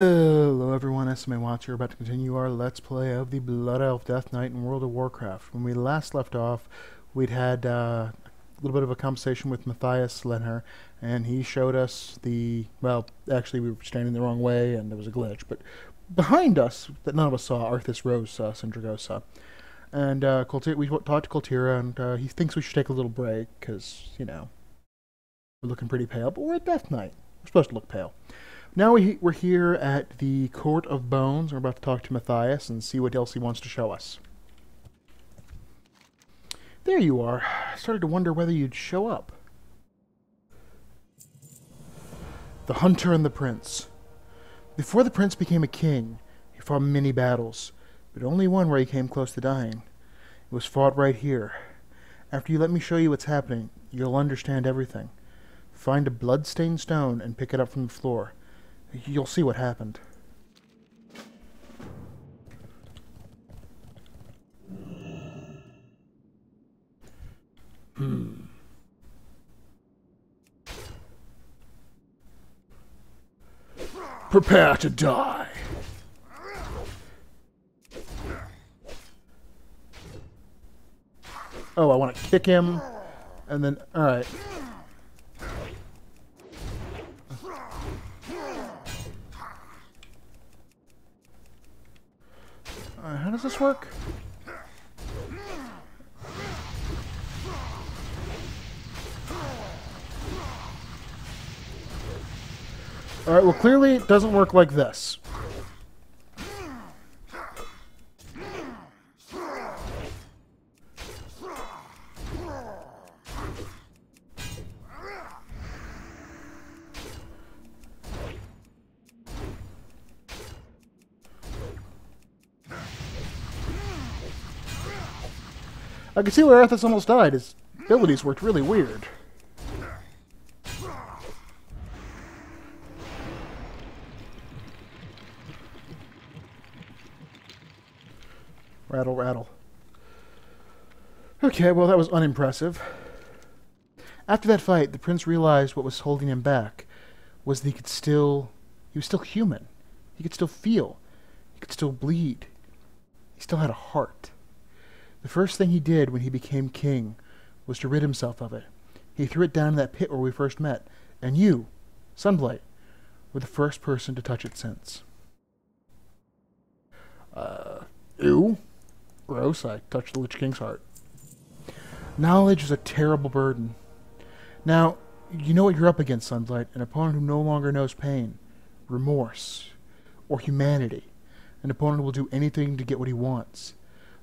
Hello everyone, SMA Watts here, about to continue our Let's Play of the Blood Elf Death Knight in World of Warcraft. When we last left off, we'd had a little bit of a conversation with Matthias Lenher, and he showed us the, well, actually we were standing the wrong way and there was a glitch, but behind us, that none of us saw, Arthas Rose Syndragosa. And we talked to Coltira, and he thinks we should take a little break, because, you know, we're looking pretty pale, but we're at Death Knight. We're supposed to look pale. Now we're here at the Court of Bones. We're about to talk to Matthias and see what else he wants to show us. There you are. I started to wonder whether you'd show up. The Hunter and the Prince. Before the Prince became a king, he fought many battles, but only one where he came close to dying. It was fought right here. After you let me show you what's happening, you'll understand everything. Find a blood-stained stone and pick it up from the floor. You'll see what happened. Prepare to die. Oh, I want to kick him, and then, alright. How does this work? Alright, well clearly it doesn't work like this. I can see where Arthas almost died. His abilities worked really weird. Rattle, rattle. Okay, well that was unimpressive. After that fight, the prince realized what was holding him back was that he was still human. He could still feel. He could still bleed. He still had a heart. The first thing he did when he became king was to rid himself of it. He threw it down in that pit where we first met, and you, Sunblight, were the first person to touch it since. Ew. Gross, I touched the Lich King's heart. Knowledge is a terrible burden. Now, you know what you're up against, Sunblight, an opponent who no longer knows pain, remorse, or humanity. An opponent who will do anything to get what he wants.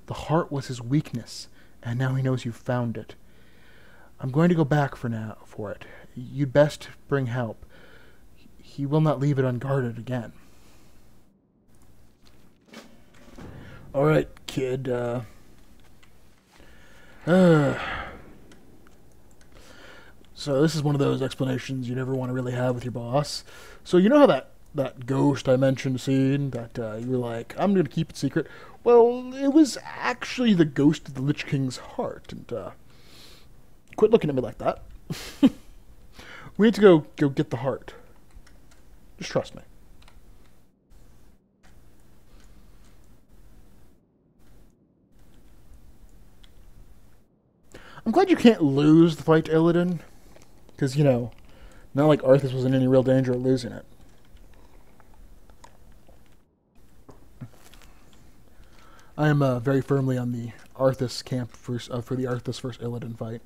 The heart was his weakness, and now he knows you've found it. I'm going to go back for it. You'd best bring help. He will not leave it unguarded again. Alright, kid, So this is one of those explanations you never want to really have with your boss. So you know how that ghost I mentioned scene that you were like, I'm going to keep it secret? Well, it was actually the ghost of the Lich King's heart, and quit looking at me like that. We need to go get the heart. Just trust me. I'm glad you can't lose the fight to Illidan, because, you know, not like Arthas was in any real danger of losing it. I am very firmly on the Arthas camp for the Arthas versus Illidan fight.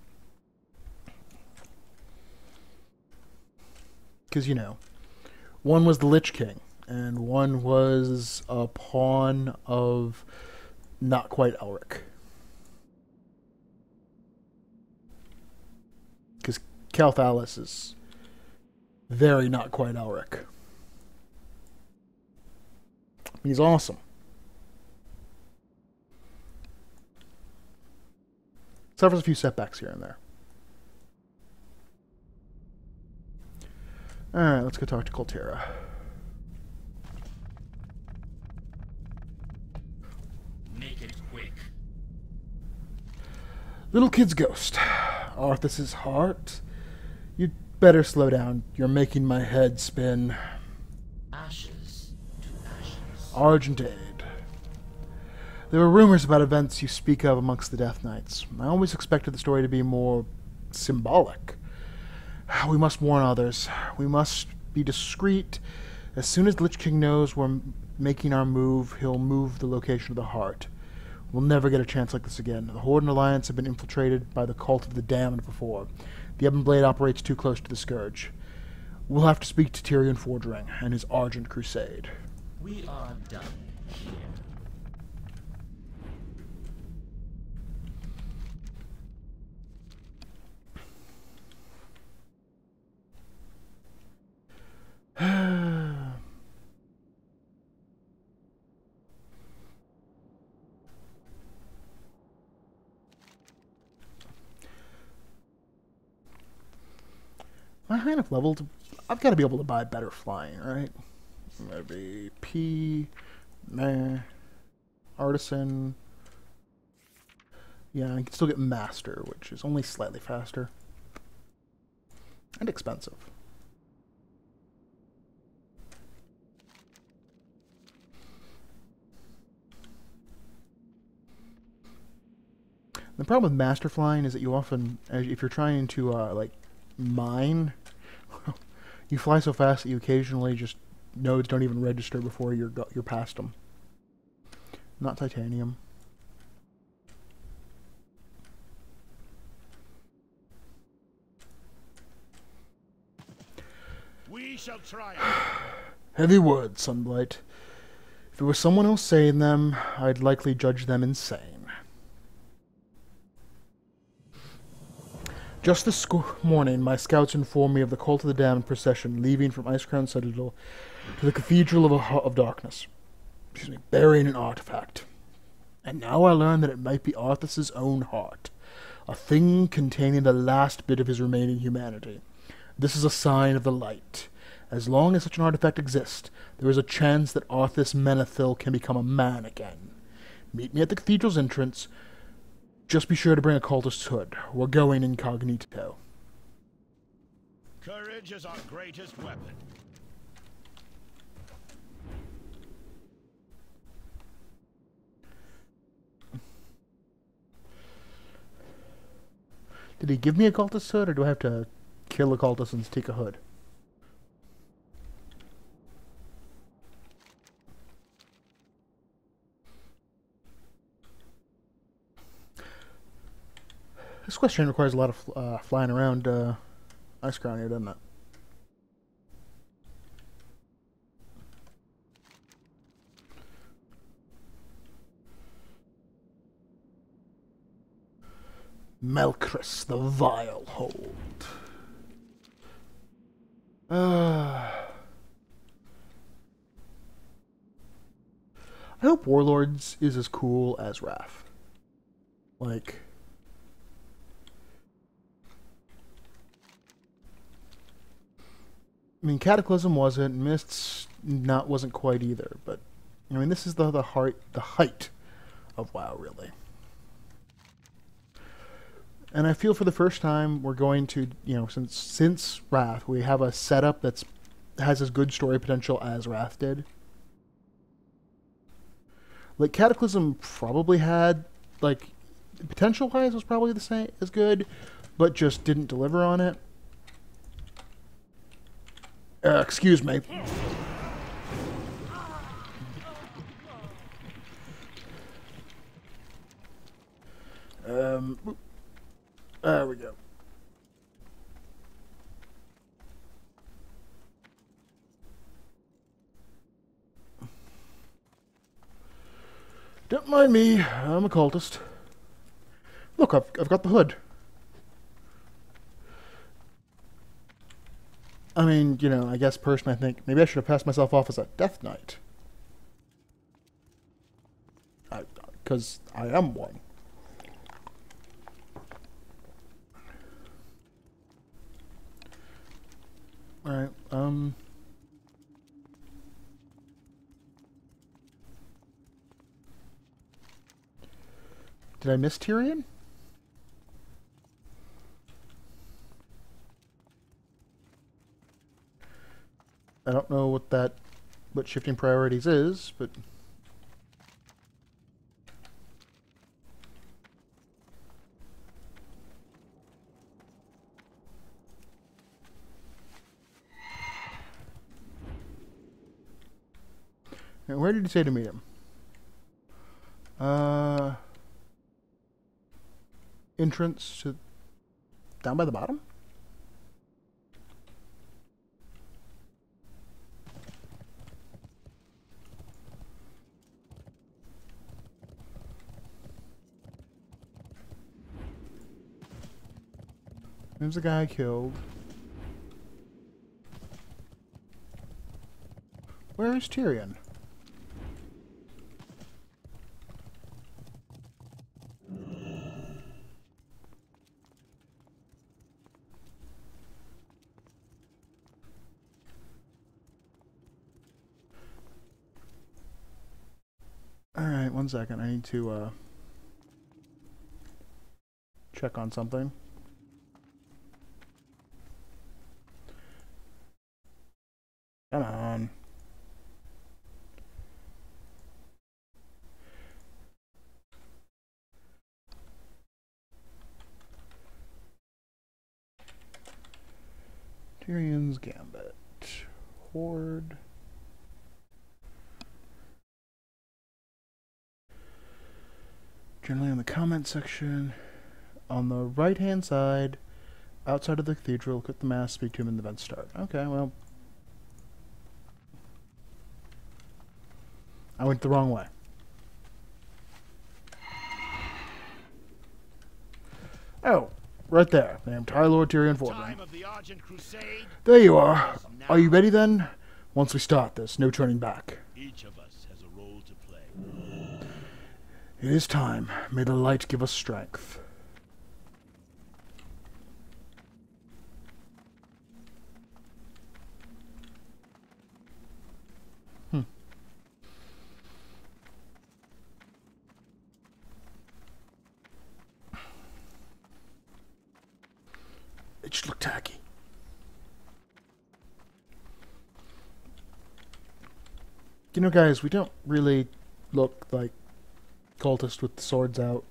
Because, you know, one was the Lich King, and one was a pawn of not quite Elric. Because Calthalis is very not quite Elric. He's awesome. Suffers a few setbacks here and there. Alright, let's go talk to Coltira. Make it quick. Little kid's ghost. Arthas's heart. You'd better slow down. You're making my head spin. Ashes. Argent Aid. There were rumors about events you speak of amongst the Death Knights. I always expected the story to be more symbolic. We must warn others. We must be discreet. As soon as the Lich King knows we're making our move, he'll move the location of the heart. We'll never get a chance like this again. The Horde and Alliance have been infiltrated by the Cult of the Damned before. The Ebon Blade operates too close to the Scourge. We'll have to speak to Tyrion Fordring and his Argent Crusade. We are done here. Am I high enough level to... I've got to be able to buy better flying, right? Maybe P... Meh... Artisan... Yeah, I can still get Master, which is only slightly faster. And expensive. The problem with Master flying is that you often, if you're trying to, like, mine, you fly so fast that you occasionally just nodes don't even register before you're past them. Not titanium. We shall try. Heavy words, Sunblight. If it was someone else saying them, I'd likely judge them insane. Just this morning, my scouts informed me of the Cult of the Damned procession leaving from Icecrown Citadel to the Cathedral of Darkness, bearing an artifact. And now I learn that it might be Arthas's own heart, a thing containing the last bit of his remaining humanity. This is a sign of the light. As long as such an artifact exists, there is a chance that Arthas Menethil can become a man again. Meet me at the cathedral's entrance. Just be sure to bring a cultist's hood. We're going incognito. Courage is our greatest weapon. Did he give me a cultist's hood, or do I have to kill a cultist and take a hood? This question requires a lot of flying around Icecrown here, doesn't it? Melchris, the Vile Hold. I hope Warlords is as cool as Wrath. Like... I mean, Cataclysm wasn't, Mists wasn't quite either, but I mean, this is the height of WoW, really. And I feel for the first time we're going to, you know, since Wrath, we have a setup that has as good story potential as Wrath did. Like, Cataclysm probably had, like, potential-wise was probably the same as good, but just didn't deliver on it. Excuse me. There we go. Don't mind me, I'm a cultist. Look, I've got the hood. I mean, you know, I guess personally I think maybe I should have passed myself off as a Death Knight. Because I am one. Alright, did I miss Tyrion? I don't know what that what shifting priorities is, but... And where did he say to meet him? Entrance to... down by the bottom? There's a guy killed. Where is Tyrion? Alright, 1 second. I need to check on something. Come on. Tyrion's Gambit. Horde. Generally in the comment section. On the right hand side, outside of the cathedral, click the mass, speak to him, and the event start. Okay, well. I went the wrong way. Oh, right there. I am Lord Tyrion Fordring. There you are. Are you ready then? Once we start, there's no turning back. Each of us has a role to play. It is time. May the light give us strength. It just looked tacky. You know, guys, we don't really look like cultists with the swords out.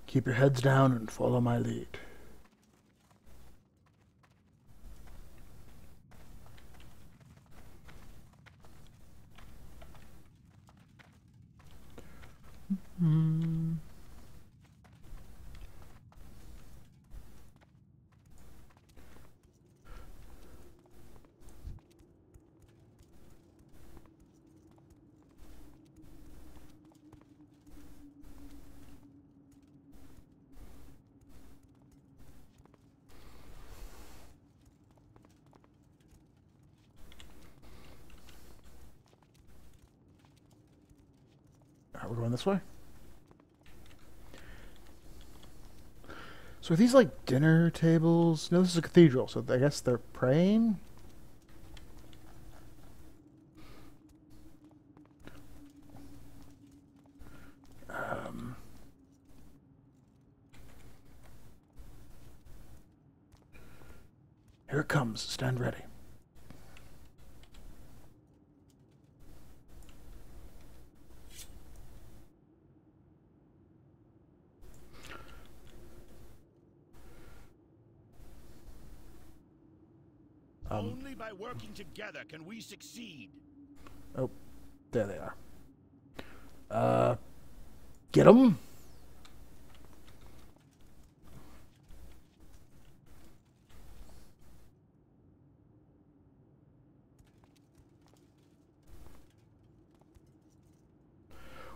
Keep your heads down and follow my lead. We're going this way. So are these like dinner tables? No, this is a cathedral, so I guess they're praying? Here it comes. Stand ready. Only by working together can we succeed. Oh, there they are. Get 'em.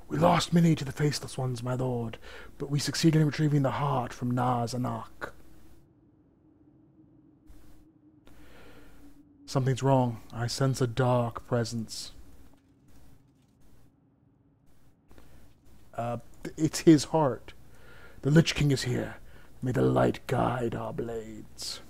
We lost many to the Faceless Ones, my lord, but we succeeded in retrieving the heart from Naz Anak. Something's wrong. I sense a dark presence. It's his heart. The Lich King is here. May the light guide our blades.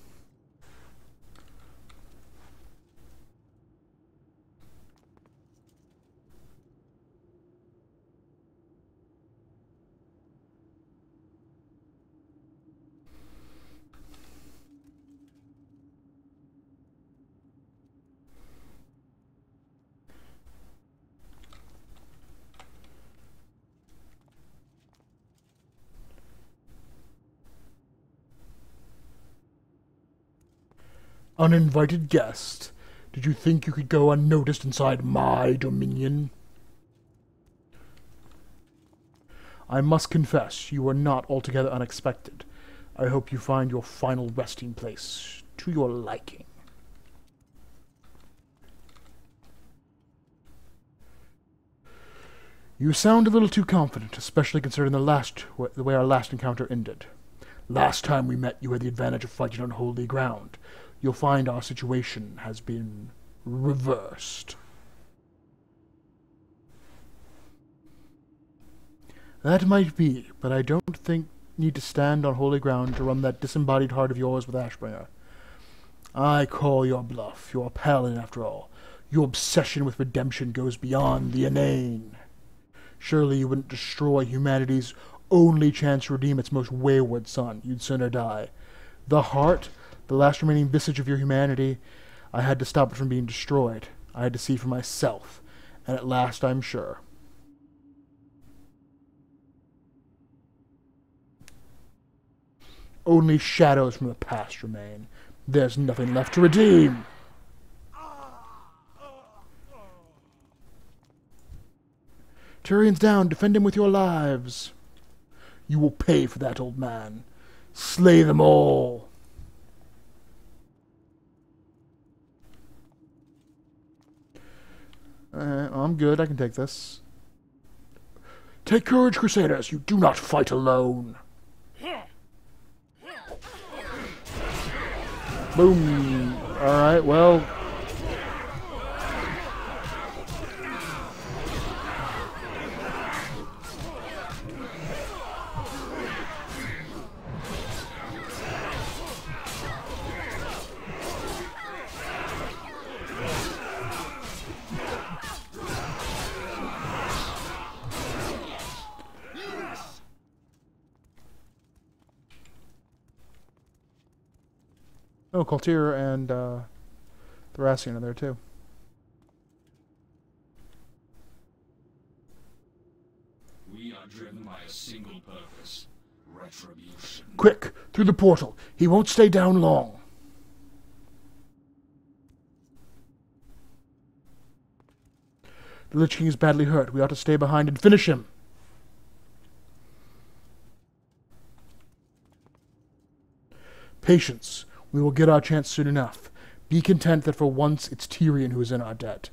Uninvited guest. Did you think you could go unnoticed inside my dominion? I must confess, you were not altogether unexpected. I hope you find your final resting place to your liking. You sound a little too confident, especially considering the way our last encounter ended. Last time we met, you had the advantage of fighting on holy ground. You'll find our situation has been reversed. That might be, but I don't need to stand on holy ground to run that disembodied heart of yours with Ashbringer. I call your bluff. You're a paladin, after all. Your obsession with redemption goes beyond the inane. Surely you wouldn't destroy humanity's only chance to redeem its most wayward son. You'd sooner die. The heart, the last remaining vestige of your humanity, I had to stop it from being destroyed. I had to see for myself. And at last, I'm sure. Only shadows from the past remain. There's nothing left to redeem. Tyrion's down. Defend him with your lives. You will pay for that, old man. Slay them all. I'm good. I can take this. Take courage, Crusaders. You do not fight alone. Boom. Alright, well. Oh, Coltier and Thracian are there too. We are driven by a single purpose: retribution. Quick! Through the portal! He won't stay down long! The Lich King is badly hurt. We ought to stay behind and finish him! Patience. We will get our chance soon enough. Be content that for once it's Tyrion who is in our debt.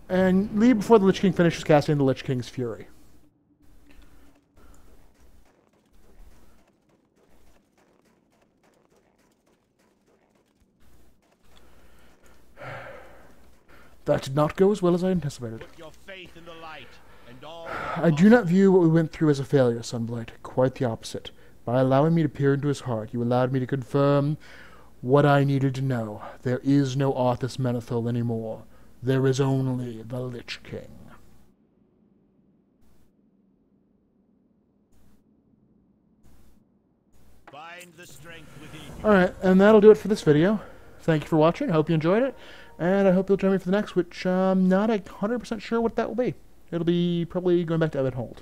And leave before the Lich King finishes casting the Lich King's Fury. That did not go as well as I anticipated. Put your faith in the light, and all I do not view what we went through as a failure, Sunblight. Quite the opposite. By allowing me to peer into his heart, you allowed me to confirm what I needed to know. There is no Arthas Menethil anymore. There is only the Lich King. find the strength within you. Alright, and that'll do it for this video. Thank you for watching. I hope you enjoyed it. And I hope you'll join me for the next, which I'm not 100% sure what that will be. It'll be probably going back to Evan Holt.